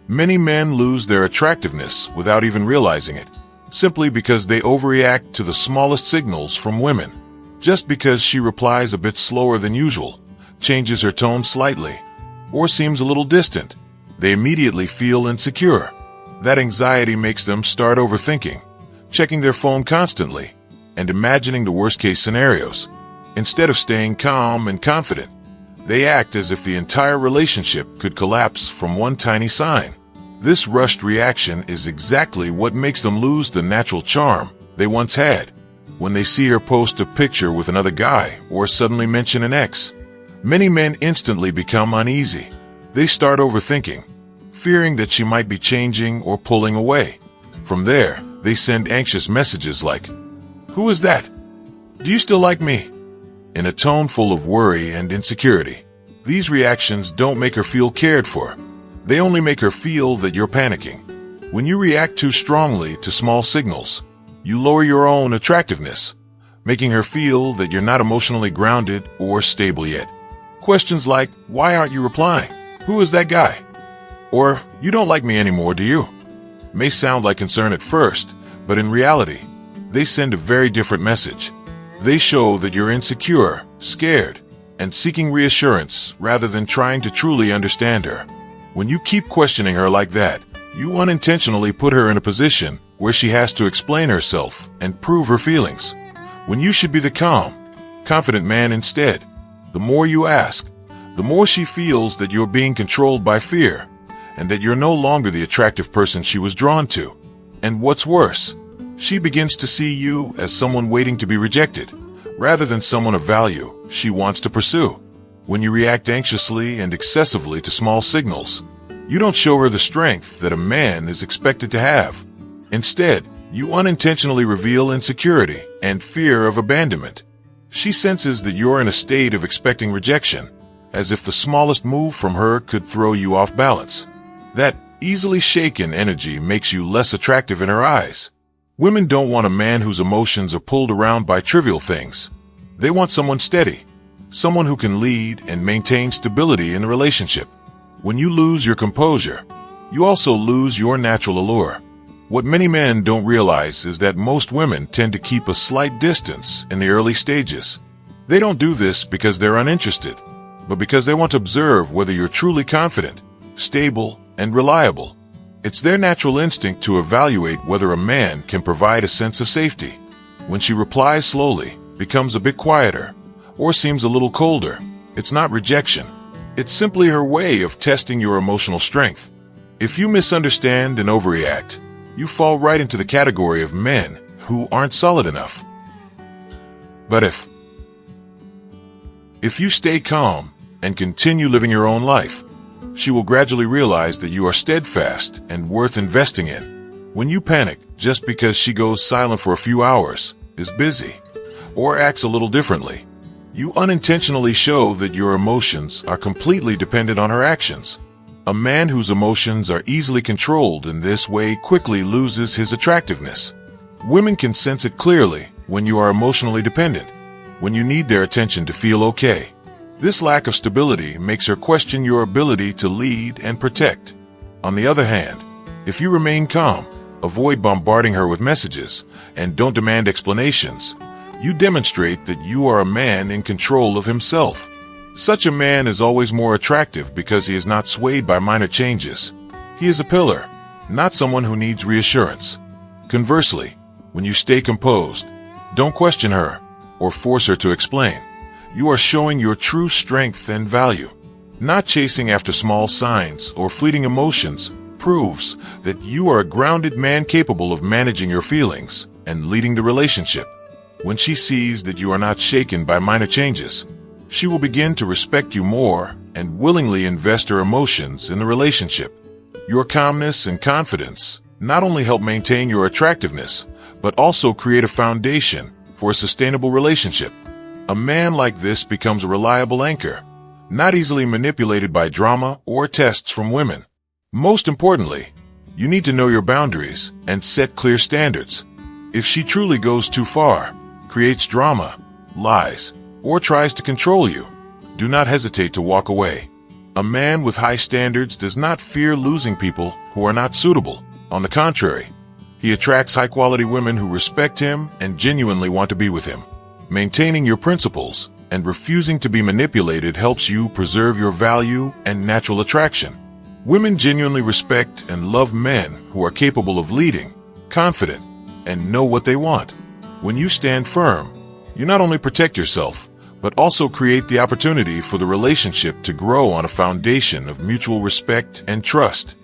Many men lose their attractiveness without even realizing it, simply because they overreact to the smallest signals from women. Just because she replies a bit slower than usual, changes her tone slightly, or seems a little distant, they immediately feel insecure. That anxiety makes them start overthinking, checking their phone constantly, and imagining the worst-case scenarios. Instead of staying calm and confident, they act as if the entire relationship could collapse from one tiny sign. This rushed reaction is exactly what makes them lose the natural charm they once had. When they see her post a picture with another guy or suddenly mention an ex, many men instantly become uneasy. They start overthinking, fearing that she might be changing or pulling away. From there, they send anxious messages like, "Who is that? Do you still like me?" in a tone full of worry and insecurity. These reactions don't make her feel cared for. They only make her feel that you're panicking. When you react too strongly to small signals, you lower your own attractiveness, making her feel that you're not emotionally grounded or stable yet. Questions like, "Why aren't you replying? Who is that guy?" Or, "You don't like me anymore, do you?" may sound like concern at first, but in reality, they send a very different message. They show that you're insecure, scared, and seeking reassurance rather than trying to truly understand her. When you keep questioning her like that, you unintentionally put her in a position where she has to explain herself and prove her feelings, when you should be the calm, confident man instead. The more you ask, the more she feels that you're being controlled by fear, and that you're no longer the attractive person she was drawn to. And what's worse, she begins to see you as someone waiting to be rejected, rather than someone of value she wants to pursue. When you react anxiously and excessively to small signals, you don't show her the strength that a man is expected to have. Instead, you unintentionally reveal insecurity and fear of abandonment. She senses that you're in a state of expecting rejection, as if the smallest move from her could throw you off balance. That easily shaken energy makes you less attractive in her eyes. Women don't want a man whose emotions are pulled around by trivial things. They want someone steady, someone who can lead and maintain stability in the relationship. When you lose your composure, you also lose your natural allure. What many men don't realize is that most women tend to keep a slight distance in the early stages. They don't do this because they're uninterested, but because they want to observe whether you're truly confident, stable, and reliable. It's their natural instinct to evaluate whether a man can provide a sense of safety. When she replies slowly, becomes a bit quieter, or seems a little colder, it's not rejection. It's simply her way of testing your emotional strength. If you misunderstand and overreact, you fall right into the category of men who aren't solid enough. But if you stay calm and continue living your own life, she will gradually realize that you are steadfast and worth investing in. When you panic just because she goes silent for a few hours, is busy, or acts a little differently, you unintentionally show that your emotions are completely dependent on her actions. A man whose emotions are easily controlled in this way quickly loses his attractiveness. Women can sense it clearly when you are emotionally dependent, when you need their attention to feel okay. This lack of stability makes her question your ability to lead and protect. On the other hand, if you remain calm, avoid bombarding her with messages, and don't demand explanations, you demonstrate that you are a man in control of himself. Such a man is always more attractive because he is not swayed by minor changes. He is a pillar, not someone who needs reassurance. Conversely, when you stay composed, don't question her or force her to explain. You are showing your true strength and value. Not chasing after small signs or fleeting emotions proves that you are a grounded man capable of managing your feelings and leading the relationship. When she sees that you are not shaken by minor changes, she will begin to respect you more and willingly invest her emotions in the relationship. Your calmness and confidence not only help maintain your attractiveness, but also create a foundation for a sustainable relationship. A man like this becomes a reliable anchor, not easily manipulated by drama or tests from women. Most importantly, you need to know your boundaries and set clear standards. If she truly goes too far, creates drama, lies, or tries to control you, do not hesitate to walk away. A man with high standards does not fear losing people who are not suitable. On the contrary, he attracts high-quality women who respect him and genuinely want to be with him. Maintaining your principles and refusing to be manipulated helps you preserve your value and natural attraction. Women genuinely respect and love men who are capable of leading, confident, and know what they want. When you stand firm, you not only protect yourself, but also create the opportunity for the relationship to grow on a foundation of mutual respect and trust.